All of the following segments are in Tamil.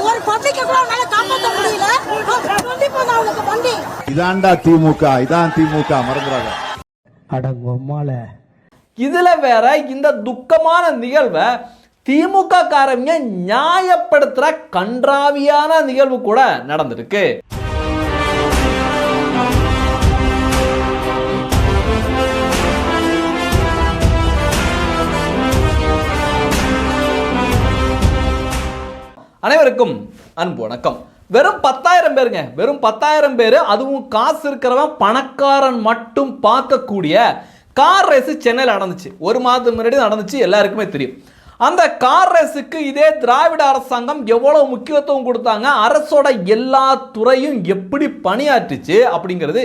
ஒரு பப்ளிக்க கூட அவனால காப்பாற்ற முடியல. இதான்டா திமுக, இதான் திமுக, மறந்துடாத. அடங்கொம்மால இதுல வேற இந்த துக்கமான நிகழ்வை திமுக காரங்க நியாயப்படுத்துற கன்றாவியான நிகழ்வு கூட நடந்திருக்கு. அனைவருக்கும் அன்பு வணக்கம். வெறும் 10,000 பேருங்க, வெறும் 10,000 பேர், அதுவும் காசு இருக்கிறவன் பணக்காரன் மட்டும் பார்க்கக்கூடிய கார் ரேஸ் சென்னையில் நடந்துச்சு. ஒரு மாதத்துக்கு முன்னாடி நடந்துச்சு, எல்லாருக்குமே தெரியும். அந்த கார் ரேஸுக்கு இதே திராவிட அரசாங்கம் எவ்வளவு முக்கியத்துவம் கொடுத்தாங்க, அரசோட எல்லா துறையும் எப்படி பணியாற்றுச்சு அப்படிங்கிறது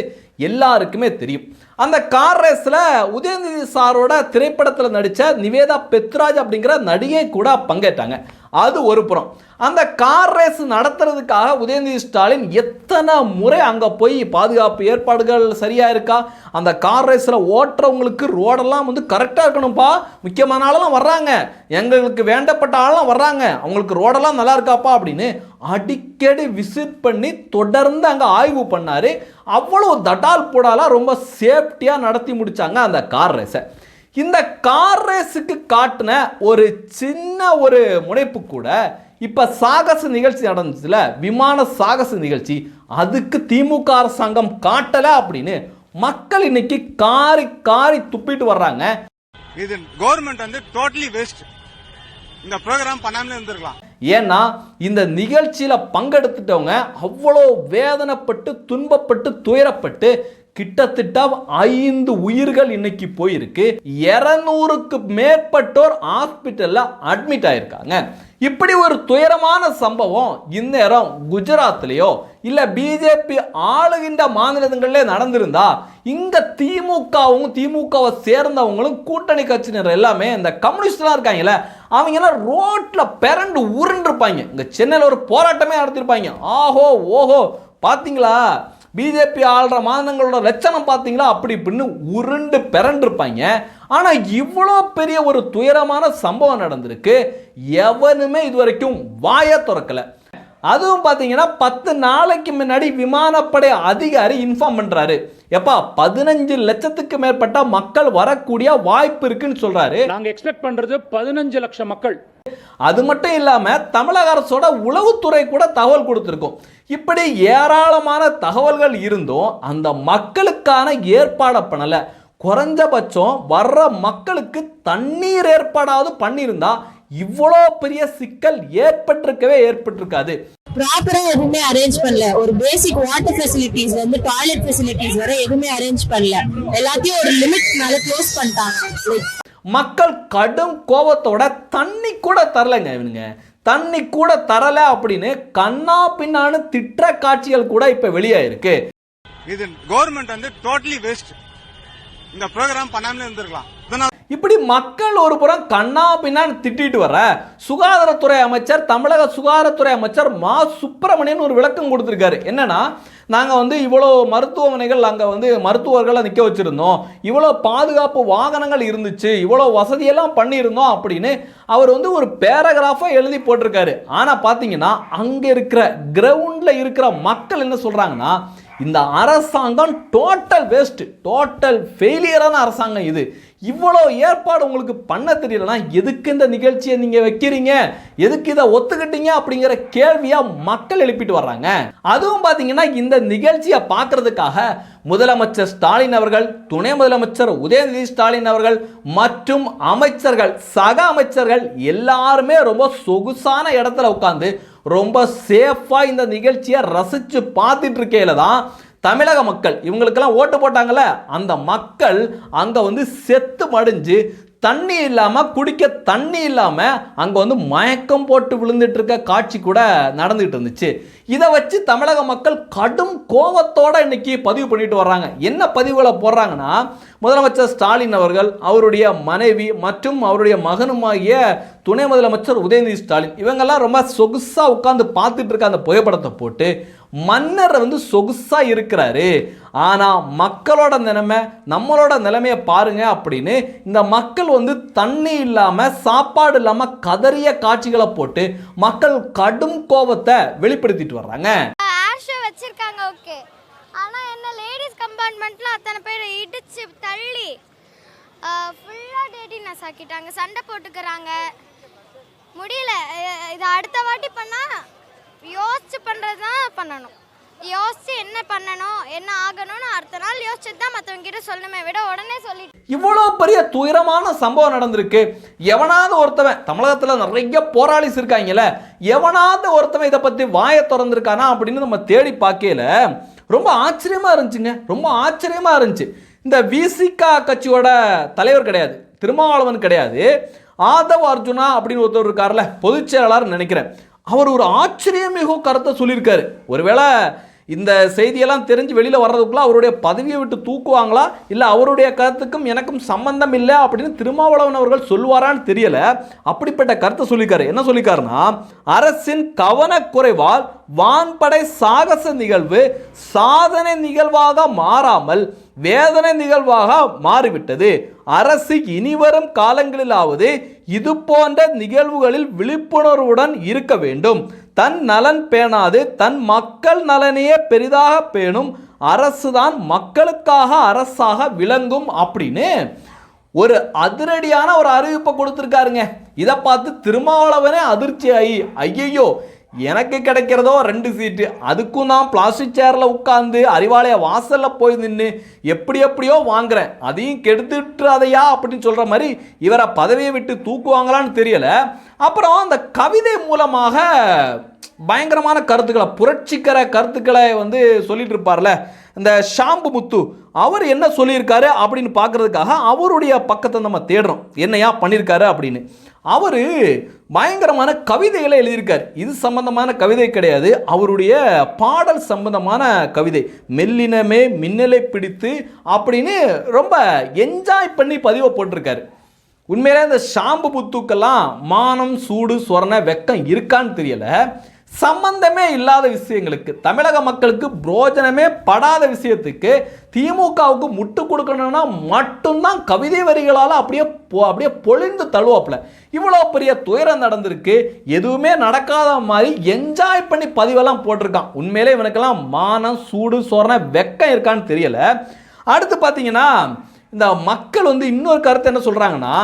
எல்லாருக்குமே தெரியும். அந்த கார் ரேஸில் உதயநிதி சாரோட திரைப்படத்தில் நடித்த நிவேதா பெத்ராஜ் அப்படிங்கிற நடிகை கூட பங்கேற்றாங்க. அது ஒரு புறம். அந்த கார் ரேஸ் நடத்துறதுக்காக உதயநிதி ஸ்டாலின் எத்தனை முறை அங்கே போய் பாதுகாப்பு ஏற்பாடுகள் சரியாக இருக்கா, அந்த கார் ரேஸில் ஓட்டுறவங்களுக்கு ரோடெல்லாம் வந்து கரெக்டாக இருக்கணும்ப்பா, முக்கியமான ஆளெல்லாம் வர்றாங்க, எங்களுக்கு வேண்டப்பட்ட ஆளெல்லாம் வர்றாங்க, அவங்களுக்கு ரோடெல்லாம் நல்லா இருக்காப்பா அப்படின்னு அடிக்கடி விசிட் பண்ணி தொடர்ந்து அங்கே ஆய்வு பண்ணார். அவ்வளோ தட்டால் போடாலாம் ரொம்ப சேஃப்டியாக நடத்தி முடித்தாங்க அந்த கார் ரேஸை. இந்த கார் ரேஸுக்கு காட்டின ஒரு சின்ன ஒரு முனைப்பு கூட இப்போ சாகச நிகழ்ச்சி நடந்துச்சுல, விமான சாகச நிகழ்ச்சி, அதுக்கு திமுக அரசாங்கம் காட்டலை அப்படின்னு மக்கள் இன்னைக்கு காரி காரி துப்பிட்டு வர்றாங்க. இது கவர்மெண்ட் வந்து டோட்டலி வேஸ்ட், இந்த ப்ரோகிராம் பண்ணாமலே இருந்திருக்கலாம். ஏன்னா இந்த நிகழ்ச்சியில பங்கெடுத்துட்டவங்க அவ்வளோ வேதனைப்பட்டு துன்பப்பட்டு துயரப்பட்டு கிட்டத்தட்ட 5 உயிர்கள் இன்னைக்கு போயிருக்கு. 200க்கு மேற்பட்டோர் ஹாஸ்பிட்டல்ல அட்மிட் ஆயிருக்காங்க. இப்படி ஒரு துயரமான சம்பவம் இந்நேரம் குஜராத்லயோ இல்ல பிஜேபி ஆளுகின்ற மாநிலங்களிலே நடந்திருந்தா இங்க திமுகவும் திமுகவை சேர்ந்தவங்களும் கூட்டணி கட்சியினர் எல்லாமே இந்த கம்யூனிஸ்ட்லாம் இருக்காங்கல்ல, அவங்க எல்லாம் ரோட்ல பிறண்டு உருண்டிருப்பாங்க. இங்க சென்னையில் ஒரு போராட்டமே நடத்திருப்பாங்க. ஆஹோ ஓஹோ பாத்தீங்களா, பிஜேபி ஆள்ற மாநிலங்களோட லட்சணம் பார்த்தீங்களா, அப்படி இப்படின்னு உருண்டு பிறண்டிருப்பாங்க. ஆனால் இவ்வளோ பெரிய ஒரு துயரமான சம்பவம் நடந்திருக்கு, எவனுமே இதுவரைக்கும் வாயை திறக்கலை. அதுவும் பார்த்தீங்கன்னா 10 நாளைக்கு முன்னாடி விமானப்படை அதிகாரி இன்ஃபார்ம் பண்ணுறாரு, எப்பா 15 லட்சத்துக்கு மேற்பட்ட மக்கள் வரக்கூடிய வாய்ப்பு இருக்குன்னு சொல்றாரு. நாங்கள் எக்ஸ்பெக்ட் பண்றது 15 லட்சம் மக்கள். அது மட்டும் இல்லாம தமிழக அரசோட உளவுத்துறை கூட தகவல் கொடுத்திருக்கும். இப்படி ஏராளமான தகவல்கள் இருந்தும் அந்த மக்களுக்கான ஏற்பாடு பண்ணல. குறைஞ்சபட்சம் வர்ற மக்களுக்கு தண்ணீர் ஏற்பாடாவது பண்ணியிருந்தா இவ்வளோ பெரிய சிக்கல் ஏற்பட்டிருக்காது. ப்ராப்பரா எதுவுமே அரேஞ்ச் பண்ணல. ஒரு பேசிக் வாட்டர் ஃபெசிலிட்டிஸ்ல இருந்து டாய்லெட் ஃபெசிலிட்டிஸ் வரை எதுவுமே அரேஞ்ச் பண்ணல. எல்லாத்தையும் ஒரு லிமிட் மேல க்ளோஸ் பண்ணிட்டாங்க. மக்கள் கடும் கோபத்தோட தண்ணி கூட தரலைங்க, இவனுங்க தண்ணி கூட தரல அப்படின்னு கண்ணா பின்னான்னு திட்ட காட்சிகள் கூட இப்ப வெளியாயிருக்கு. இது கவர்மெண்ட் வந்து டோட்டலி வேஸ்ட், இந்த ப்ரோகிராம் பண்ணாமலே இருந்திருக்கலாம். இப்படி மக்கள் ஒரு புறம் கண்ணா பின்னான்னு திட்டிட்டு வர சுகாதாரத்துறை அமைச்சர், தமிழக சுகாதாரத்துறை அமைச்சர் மா சுப்பிரமணியன் ஒரு விளக்கம் கொடுத்திருக்காரு. என்னன்னா, நாங்கள் வந்து இவ்வளோ மருத்துவமனைகள் அங்கே வந்து மருத்துவர்களை நிற்க வச்சுருந்தோம், இவ்வளோ பாதுகாப்பு வாகனங்கள் இருந்துச்சு, இவ்வளோ வசதியெல்லாம் பண்ணியிருந்தோம் அப்படின்னு அவர் வந்து ஒரு பேராகிராஃபாக எழுதி போட்டிருக்காரு. ஆனால் பார்த்தீங்கன்னா அங்கே இருக்கிற கிரவுண்டில் இருக்கிற மக்கள் என்ன சொல்கிறாங்கன்னா, இந்த அரசாங்கம் டோட்டல் வேஸ்ட், டோட்டல் ஃபெயிலியரான அரசாங்கம் இது. இவ்வளோ ஏற்பாடு உங்களுக்கு பண்ண தெரியலனா எதுக்கு இந்த நிகழ்ச்சியை நீங்க வைக்கிறீங்க, எதுக்கு இதை ஒத்துக்கிட்டீங்க அப்படிங்கிற கேள்வியா மக்கள் எழுப்பிட்டு வர்றாங்க. அதுவும் பார்த்தீங்கன்னா இந்த நிகழ்ச்சியை பார்க்கறதுக்காக முதலமைச்சர் ஸ்டாலின் அவர்கள், துணை முதலமைச்சர் உதயநிதி ஸ்டாலின் அவர்கள் மற்றும் அமைச்சர்கள், சக அமைச்சர்கள் எல்லாருமே ரொம்ப சொகுசான இடத்துல உட்கார்ந்து ரொம்ப சேஃபா இந்த நிகழ்ச்சியை ரசிச்சு பார்த்துட்டு இருக்கையில தான் தமிழக மக்கள், இவங்களுக்கெல்லாம் ஓட்டு போட்டாங்கல்ல, அந்த மக்கள் அங்க வந்து செத்து மடிஞ்சு தண்ணி இல்லாமல், குடிக்க தண்ணி இல்லாமல் அங்கே வந்து மயக்கம் போட்டு விழுந்துட்டு இருக்க காட்சி கூட நடந்துகிட்டு இருந்துச்சு. இதை வச்சு தமிழக மக்கள் கடும் கோபத்தோடு இன்னைக்கு பதிவு பண்ணிட்டு வர்றாங்க. என்ன பதிவுகளை போடுறாங்கன்னா, முதலமைச்சர் ஸ்டாலின் அவர்கள், அவருடைய மனைவி மற்றும் அவருடைய மகனுமாகிய துணை முதலமைச்சர் உதயநிதி ஸ்டாலின், இவங்கெல்லாம் ரொம்ப சொகுசாக உட்காந்து பார்த்துட்டு இருக்க அந்த புகைப்படத்தை போட்டு மன்னர் வந்து சொகுசா இருக்கிறாரு, ஆனா மக்களோட நிலைமை நம்மளோட நிலைமையை பாருங்க அப்படின்னு இந்த மக்கள் வந்து தண்ணி இல்லாம சாப்பாடு இல்லாம கதறிய காட்சிகளை போட்டு மக்கள் கடும் கோபத்தை வெளிப்படுத்திட்டு வர்றாங்க. வச்சிருக்காங்க ஓகே, ஆனா என்ன லேடிஸ் கம்பார்ட்மெண்ட்ல அத்தனை பேர் இடிச்சு தள்ளி ஃபுல்லா டேட்டினஸ் ஆக்கிட்டாங்க, சண்டை போட்டுக்கிறாங்க. முடியல. இது அடுத்த வாட்டி பண்ணா யோசிச்சு பண்றது தான் பண்ணணும். யோசிச்சு என்ன பண்ணணும் என்ன ஆகணும்னு அடுத்த நாள் யோசிச்சுட்டு தான் மற்றவங்க கிட்ட சொல்லணுமே விட உடனே சொல்லிட்டு. இவ்வளோ பெரிய துயரமான சம்பவம் நடந்திருக்கு. எவனாவது ஒருத்தவன், தமிழகத்தில் நிறைய போராளிஸ் இருக்காங்கல்ல, எவனாவது ஒருத்தவன் இதை பற்றி வாயை திறந்திருக்கானா அப்படின்னு நம்ம தேடி பார்க்கல. ரொம்ப ஆச்சரியமா இருந்துச்சுங்க, ரொம்ப ஆச்சரியமா இருந்துச்சு. இந்த விசிகா கட்சியோட தலைவர் கிடையாது, திருமாவளவன் கிடையாது, ஆதவ் அர்ஜுனா அப்படின்னு ஒருத்தர் இருக்கார்ல, பொதுச் செயலாளர் நினைக்கிறேன். அவர் ஒரு ஆச்சரியமிகு கருத்தை சொல்லியிருக்காரு. ஒருவேளை இந்த செய்தியெல்லாம் தெரிஞ்சு வெளியில் வர்றதுக்குள்ள அவருடைய பதவியை விட்டு தூக்குவாங்களா, இல்லை அவருடைய கருத்துக்கும் எனக்கும் சம்பந்தம் இல்லை அப்படின்னு திருமாவளவன் அவர்கள் சொல்லுவாரான்னு தெரியல. அப்படிப்பட்ட கருத்தை சொல்லியிருக்காரு. என்ன சொல்லியிருக்காருன்னா, அரசின் கவனக்குறைவால் வான்படை சாகச நிகழ்வு சாதனை நிகழ்வாக மாறாமல் வேதனை நிகழ்வாக மாறிவிட்டது. அரசு இனிவரும் காலங்களிலாவது இது போன்ற நிகழ்வுகளில் விழிப்புணர்வுடன் இருக்க வேண்டும். தன் நலன் பேணாது தன் மக்கள் நலனையே பெரிதாக பேணும் அரசுதான் மக்களுக்காக அரசாக விளங்கும் அப்படின்னு ஒரு அதிரடியான ஒரு அறிவிப்பை கொடுத்துருக்காருங்க. இதை பார்த்து திருமாவளவனே அதிர்ச்சி ஆகி, ஐயையோ எனக்கு கிடைக்கிறதோ 2 சீட்டு, அதுக்கும் நான் பிளாஸ்டிக் சேரில் உட்காந்து அறிவாலய வாசலில் போய் நின்று எப்படியோ வாங்குறேன், அதையும் கெடுத்துட்டுறாதையா அப்படின்னு சொல்கிற மாதிரி இவரை பதவியை விட்டு தூக்குவாங்களான்னு தெரியல. அப்புறம் அந்த கவிதை மூலமாக பயங்கரமான கருத்துக்களை, புரட்சிகர கருத்துக்களை வந்து சொல்லிட்டு இருப்பார்ல இந்த ஷாம்பு முத்து, அவர் என்ன சொல்லியிருக்காரு அப்படின்னு பார்க்கறதுக்காக அவருடைய பக்கத்தை நம்ம தேடுறோம், என்னையா பண்ணியிருக்காரு அப்படின்னு. அவர் பயங்கரமான கவிதைகளை எழுதியிருக்கார். இது சம்பந்தமான கவிதை கிடையாது, அவருடைய பாடல் சம்பந்தமான கவிதை. மெல்லினமே மின்னலை பிடித்து அப்படின்னு ரொம்ப என்ஜாய் பண்ணி பதிவை போட்டிருக்காரு. உண்மையிலே இந்த ஷாம்பு புத்துக்கெல்லாம் மானம் சூடு சொரண வெக்கம் இருக்கான்னு தெரியல. சம்பந்தமே இல்லாத விஷயங்களுக்கு, தமிழக மக்களுக்கு பிரோஜனமே படாத விஷயத்துக்கு திமுகவுக்கு முட்டு கொடுக்கணும்னா மட்டும்தான் கவிதை வரிகளால் அப்படியே பொழிந்து தழுவாப்புல. இவ்வளோ பெரிய துயரம் நடந்திருக்கு, எதுவுமே நடக்காத மாதிரி என்ஜாய் பண்ணி பதிவெல்லாம் போட்டிருக்கான். உண்மையிலே இவனுக்கெல்லாம் மானம் சூடு சொரண வெக்கம் இருக்கான்னு தெரியல. அடுத்து பார்த்தீங்கன்னா இந்த மக்கள் வந்து இன்னொரு கருத்து என்ன சொல்கிறாங்கன்னா,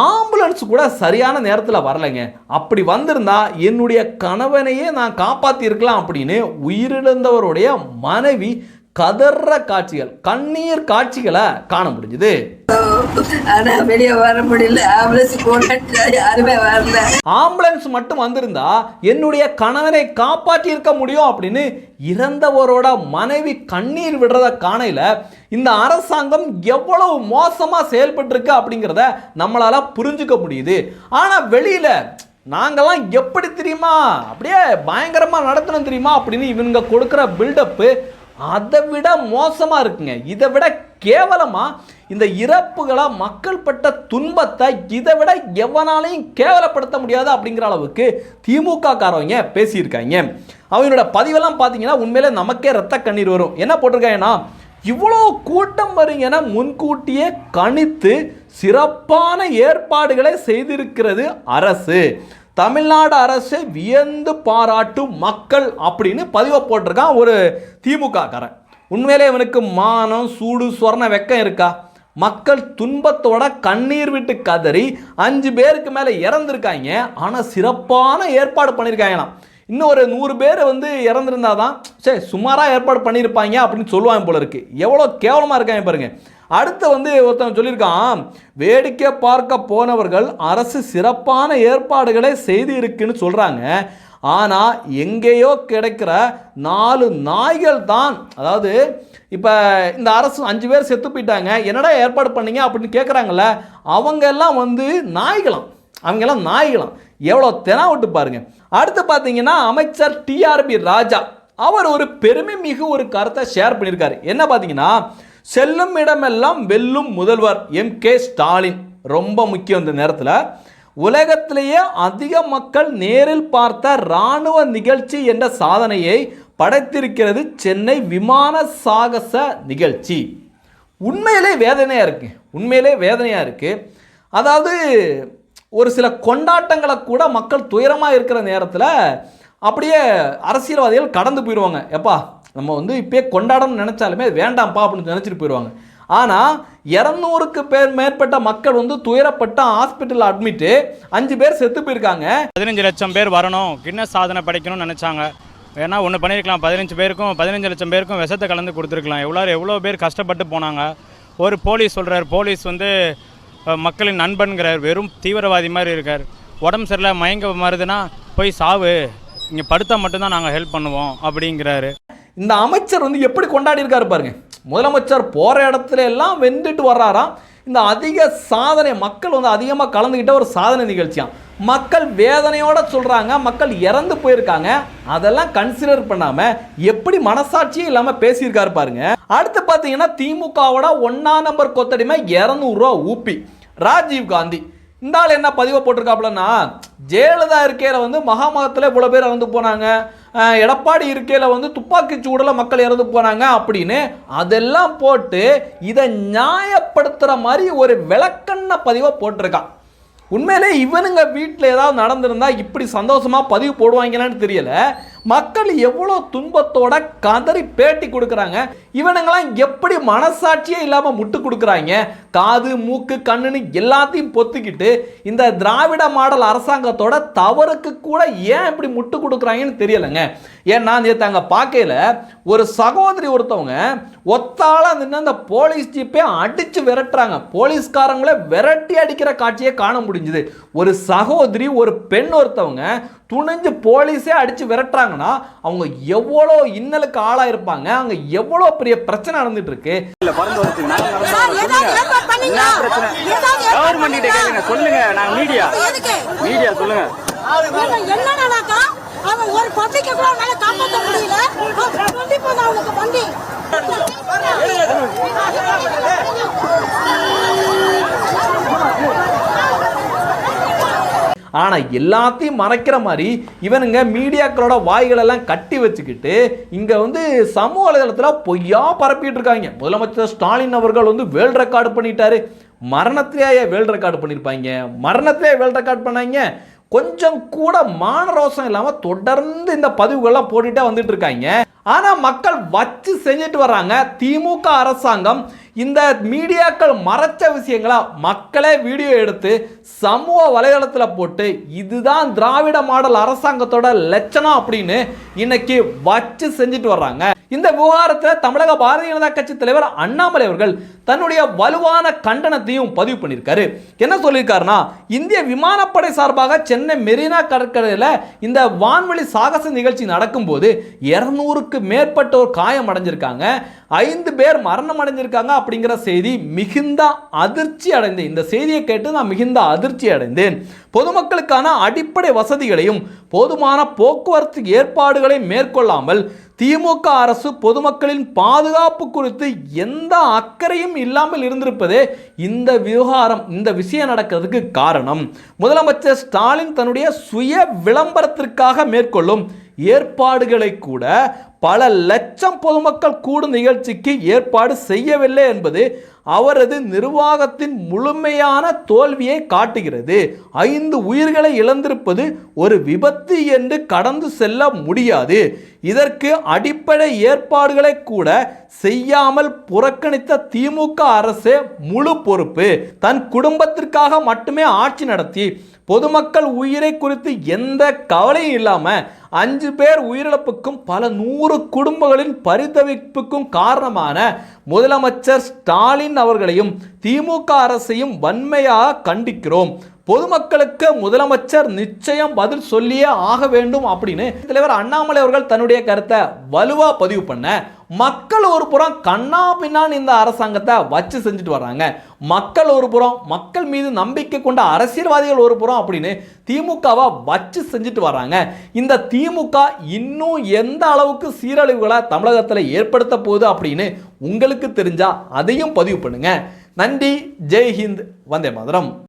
ஆம்புலன்ஸ் கூட சரியான நேரத்தில் வரலைங்க, அப்படி வந்திருந்தா என்னுடைய கணவனையே நான் காப்பாற்றி இருக்கலாம் அப்படின்னு உயிரிழந்தவருடைய மனைவி கதற காட்சிகள், கண்ணீர் காட்சிகளை காண முடிஞ்சுது. வெளியே வர முடியல, யாருமே வரல. ஆம்புலன்ஸ் மட்டும் வந்திருந்தா என்னுடைய கணவனை காப்பாற்றி இருக்க முடியும் அப்படின்னு இறந்தவரோட மனைவி கண்ணீர் விடுறத காணையில இந்த அரசாங்கம் எவ்வளவு மோசமா செயல்பட்டு இருக்கு அப்படிங்கிறத நம்மளால புரிஞ்சுக்க முடியுது. ஆனா வெளியில நாங்கெல்லாம் எப்படி தெரியுமா, அப்படியே பயங்கரமா நடத்தணும் தெரியுமா அப்படின்னு இவங்க கொடுக்குற பில்டப்பு அதை விட மோசமா இருக்குங்க. இதை விட கேவலமா இந்த இறப்புகளை, மக்கள் பட்ட துன்பத்தை இதை விட எவனாலையும் கேவலப்படுத்த முடியாது அப்படிங்கிற அளவுக்கு திமுக காரவங்க பேசியிருக்காங்க. அவங்களோட பதிவெல்லாம் பார்த்தீங்கன்னா உண்மையிலே நமக்கே ரத்த கண்ணீர் வரும். என்ன போட்டிருக்காங்கன்னா, இவ்வளோ கூட்டம் வருங்கன்னா முன்கூட்டியே கணித்து சிறப்பான ஏற்பாடுகளை செய்திருக்கிறது அரசு, தமிழ்நாடு அரசை வியந்து பாராட்டும் மக்கள் அப்படின்னு பதிவை போட்டிருக்கான் ஒரு திமுக காரன். உண்மையிலே இவனுக்கு மானம் சூடு சொரண வெக்கம் இருக்கா? மக்கள் துன்பத்தோட கண்ணீர் விட்டு கதறி 5 பேருக்கு மேலே இறந்துருக்காங்க, ஆனால் சிறப்பான ஏற்பாடு பண்ணியிருக்காங்களாம். இன்னும் ஒரு 100 பேர் வந்து இறந்துருந்தாதான் சரி சுமாராக ஏற்பாடு பண்ணியிருப்பாங்க அப்படின்னு சொல்லுவாங்க போல இருக்கு. எவ்வளோ கேவலமாக இருக்காங்க பாருங்க. அடுத்து வந்து ஒருத்தன் சொல்லியிருக்கான், வேடிக்கை பார்க்க போனவர்கள் அரசு சிறப்பான ஏற்பாடுகளை செய்து இருக்குன்னு சொல்கிறாங்க, ஆனால் எங்கேயோ கிடைக்கிற 4 நாய்கள் தான், அதாவது இப்போ இந்த அரசு 5 பேர் செத்து போயிட்டாங்க, என்னடா ஏற்பாடு பண்ணீங்க அப்படின்னு கேட்குறாங்கல்ல, அவங்க எல்லாம் வந்து நாய்களாம், அவங்கெல்லாம் நாய்களாம். எவ்வளோ தெனா விட்டு பாருங்க. அடுத்து பார்த்தீங்கன்னா அமைச்சர் டிஆர்பி ராஜா அவர் ஒரு பெருமை மிகு ஒரு கருத்தை ஷேர் பண்ணியிருக்காரு. என்ன பார்த்தீங்கன்னா, செல்லும் இடமெல்லாம் வெல்லும் முதல்வர் MK ஸ்டாலின். ரொம்ப முக்கியம் இந்த நேரத்தில். உலகத்திலேயே அதிக மக்கள் நேரில் பார்த்த இராணுவ நிகழ்ச்சி என்ற சாதனையை படைத்திருக்கிறது சென்னை விமான சாகச நிகழ்ச்சி. உண்மையிலே வேதனையாக இருக்குது. அதாவது ஒரு சில கொண்டாட்டங்களை கூட மக்கள் துயரமாக இருக்கிற நேரத்தில் அப்படியே அரசியல்வாதிகள் கடந்து போயிடுவாங்க. எப்பா நம்ம வந்து இப்போயே கொண்டாடணும்னு நினச்சாலுமே வேண்டாம்ப்பா அப்படின்னு நினச்சிட்டு போயிடுவாங்க. ஆனால் 200க்கு மேற்பட்ட மக்கள் வந்து துயரப்பட்ட ஹாஸ்பிட்டலில் அட்மிட்டு 5 பேர் செத்து போயிருக்காங்க. 15 லட்சம் பேர் வரணும், கின்னஸ் சாதனை படைக்கணும்னு நினச்சாங்க. வேணா ஒன்று பண்ணியிருக்கலாம், 15 லட்சம் பேருக்கும் விஷத்தை கலந்து கொடுத்துருக்கலாம். எவ்வளோ பேர் கஷ்டப்பட்டு போனாங்க. ஒரு போலீஸ் சொல்கிறார், போலீஸ் வந்து மக்களின் நண்பன்கிறார், வெறும் தீவிரவாதி மாதிரி இருக்கார். உடம்பு சரியில்லை மயங்க மாறுதுன்னா போய் சாவு, இங்கே படுத்தா மட்டும்தான் நாங்கள் ஹெல்ப் பண்ணுவோம் அப்படிங்கிறாரு. இந்த அமைச்சர் வந்து எப்படி கொண்டாடி இருக்காரு பாருங்க. முதலமைச்சர் போகிற இடத்துல எல்லாம் வெந்துட்டு வர்றாராம். இந்த அதிக சாதனை மக்கள் வந்து அதிகமாக கலந்துக்கிட்ட ஒரு சாதனை நிகழ்ச்சியாம். மக்கள் வேதனையோட சொல்கிறாங்க, மக்கள் இறந்து போயிருக்காங்க. அதெல்லாம் கன்சிடர் பண்ணாமல் எப்படி மனசாட்சியே இல்லாமல் பேசியிருக்காரு பாருங்க. அடுத்து பார்த்தீங்கன்னா திமுகவோட 1ஆம் நம்பர் கொத்தடிமை 200 ரூபா ஊப்பி. ராஜீவ் காந்தி இந்த ஆள் என்ன பதிவை போட்டிருக்காப்புலன்னா, ஜெயலலிதா இருக்கையில் வந்து மகாமகத்தில் இவ்வளோ பேர் இறந்து போனாங்க, எடப்பாடி இருக்கையில் வந்து துப்பாக்கி சூடில் மக்கள் இறந்து போனாங்க அப்படின்னு அதெல்லாம் போட்டு இதை நியாயப்படுத்துகிற மாதிரி ஒரு விளக்கண்ண பதிவை போட்டிருக்கான். உண்மையிலே இவனுங்க வீட்டில் ஏதாவது நடந்திருந்தா இப்படி சந்தோஷமாக பதிவு போடுவாங்களான்னு தெரியல. மக்கள் எவ்வளோ துன்பத்தோட கதறி பேட்டி கொடுக்குறாங்க. இவனுங்களாம் எப்படி மனசாட்சியே இல்லாமல் முட்டு கொடுக்குறாங்க. காது மூக்கு கண்ணுன்னு எல்லாத்தையும் பொத்துக்கிட்டு இந்த திராவிட மாடல் அரசாங்கத்தோட தவறுக்கு கூட ஏன் இப்படி முட்டு கொடுக்குறாங்கன்னு தெரியலைங்க. ஏன்னா நேற்று அங்கே பார்க்கையில் ஒரு சகோதரி ஒருத்தவங்க ஒத்தாளாக நின்று அந்த போலீஸ் ஜீப்பை அடித்து விரட்டுறாங்க. போலீஸ்காரங்களே விரட்டி அடிக்கிற காட்சியை காண முடிஞ்சுது. ஒரு சகோதரி ஒரு பெண் ஒருத்தவங்க துணிஞ்சு போலீஸே அடித்து விரட்டுறாங்கன்னா அவங்க எவ்வளோ இன்னலுக்கு ஆளாயிருப்பாங்க, அங்கே எவ்வளோ பெரிய பிரச்சனை நடந்துட்டு இருக்கு. சொல்லுங்க, நான் மீடியா சொல்லுங்க. ஒரு பப்ளிக் கூட காப்பாற்ற முடியல. ஆனால் எல்லாத்தையும் மறைக்கிற மாதிரி இவனுங்க மீடியாக்களோட வாய்களெல்லாம் கட்டி வச்சுக்கிட்டு இங்கே வந்து சமூக வலைதளத்தில் பொய்யா பரப்பிட்டு இருக்காங்க. முதலமைச்சர் ஸ்டாலின் அவர்கள் வந்து வேர்ல்ட் ரெக்கார்டு பண்ணிட்டாரு. மரணத்திலேயே வேர்ல்ட் ரெக்கார்டு பண்ணியிருப்பாங்க, மரணத்திலேயே வேர்ல்ட் ரெக்கார்டு பண்ணாங்க. கொஞ்சம் கூட மானரோசம் இல்லாமல் தொடர்ந்து இந்த பதிவுகள்லாம் போட்டுட்டே வந்துட்டு இருக்காங்க. ஆனால் மக்கள் வச்சு செஞ்சுட்டு வர்றாங்க. திமுக அரசாங்கம் இந்த மீடியாக்கள் மறைச்ச விஷயங்களா மக்களே வீடியோ எடுத்து சமூக வலைதளத்தில் போட்டு இதுதான் திராவிட மாடல் அரசாங்கத்தோட லட்சணம் அப்படின்னு இன்னைக்கு வச்சு செஞ்சுட்டு வர்றாங்க. இந்த விவகாரத்தில் தமிழக பாரதிய ஜனதா கட்சி தலைவர் அண்ணாமலை அவர்கள் தன்னுடைய வலுவான கண்டனத்தையும் பதிவு பண்ணியிருக்காரு. என்ன சொல்லியிருக்காருன்னா, இந்திய விமானப்படை சார்பாக சென்னை மெரினா கடற்கரையில் இந்த வான்வெளி சாகச நிகழ்ச்சி நடக்கும்போது 200க்கு மேற்பட்டோர் காயம் அடைஞ்சிருக்காங்க, 5 பேர் மரணம் அடைஞ்சிருக்காங்க அப்படிங்கிற செய்தி மிகுந்த அதிர்ச்சி அடைந்தேன். இந்த செய்தியை கேட்டு நான் மிகுந்த அதிர்ச்சி அடைந்தேன். பொதுமக்களுக்கான அடிப்படை வசதிகளையும் போதுமான போக்குவரத்து ஏற்பாடுகளை மேற்கொள்ளாமல் திமுக அரசு பொதுமக்களின் பாதுகாப்பு குறித்து எந்த அக்கறையும் இல்லாமல் இருந்திருப்பதே இந்த விவகாரம், இந்த விஷயம் நடக்கிறதுக்கு காரணம். முதலமைச்சர் ஸ்டாலின் தன்னுடைய சுய விளம்பரத்திற்காக மேற்கொள்ளும் ஏற்பாடுகளை கூட பல லட்சம் பொதுமக்கள் கூடும் நிகழ்ச்சிக்கு ஏற்பாடு செய்யவில்லை என்பது அவரது நிர்வாகத்தின் முழுமையான தோல்வியை காட்டுகிறது. 5 உயிர்களை இழந்திருப்பது ஒரு விபத்து என்று கடந்து செல்ல முடியாது. இதற்கு அடிப்படை ஏற்பாடுகளை கூட செய்யாமல் புறக்கணித்த திமுக அரசு முழு பொறுப்பு. தன் குடும்பத்திற்காக மட்டுமே ஆட்சி நடத்தி பொதுமக்கள் உயிரை குறித்து எந்த கவலையும் இல்லாமல் 5 பேர் உயிரிழப்புக்கும் பல 100 குடும்பங்களின் பரிதவிப்புக்கும் காரணமான முதலமைச்சர் ஸ்டாலின் அவர்களையும் திமுக அரசையும் வன்மையாக கண்டிக்கிறோம். பொதுமக்களுக்கு முதலமைச்சர் நிச்சயம் பதில் சொல்லியே ஆக வேண்டும் அப்படின்னு தலைவர் அண்ணாமலை அவர்கள் தன்னுடைய கருத்தை வலுவா பதிவு பண்ண, மக்கள் ஒரு புறம் கண்ணா பின்னான்னு இந்த அரசாங்கத்தை வச்சு செஞ்சுட்டு வர்றாங்க. மக்கள் ஒரு புறம், மக்கள் மீது நம்பிக்கை கொண்ட அரசியல்வாதிகள் ஒரு புறம் அப்படின்னு திமுகவை வச்சு செஞ்சுட்டு வர்றாங்க. இந்த திமுக இன்னும் எந்த அளவுக்கு சீரழிவுகளை தமிழகத்தில் ஏற்படுத்த போகுது அப்படின்னு உங்களுக்கு தெரிஞ்சா அதையும் பதிவு பண்ணுங்க. நன்றி. ஜெய் ஹிந்த். வந்தே மாதரம்.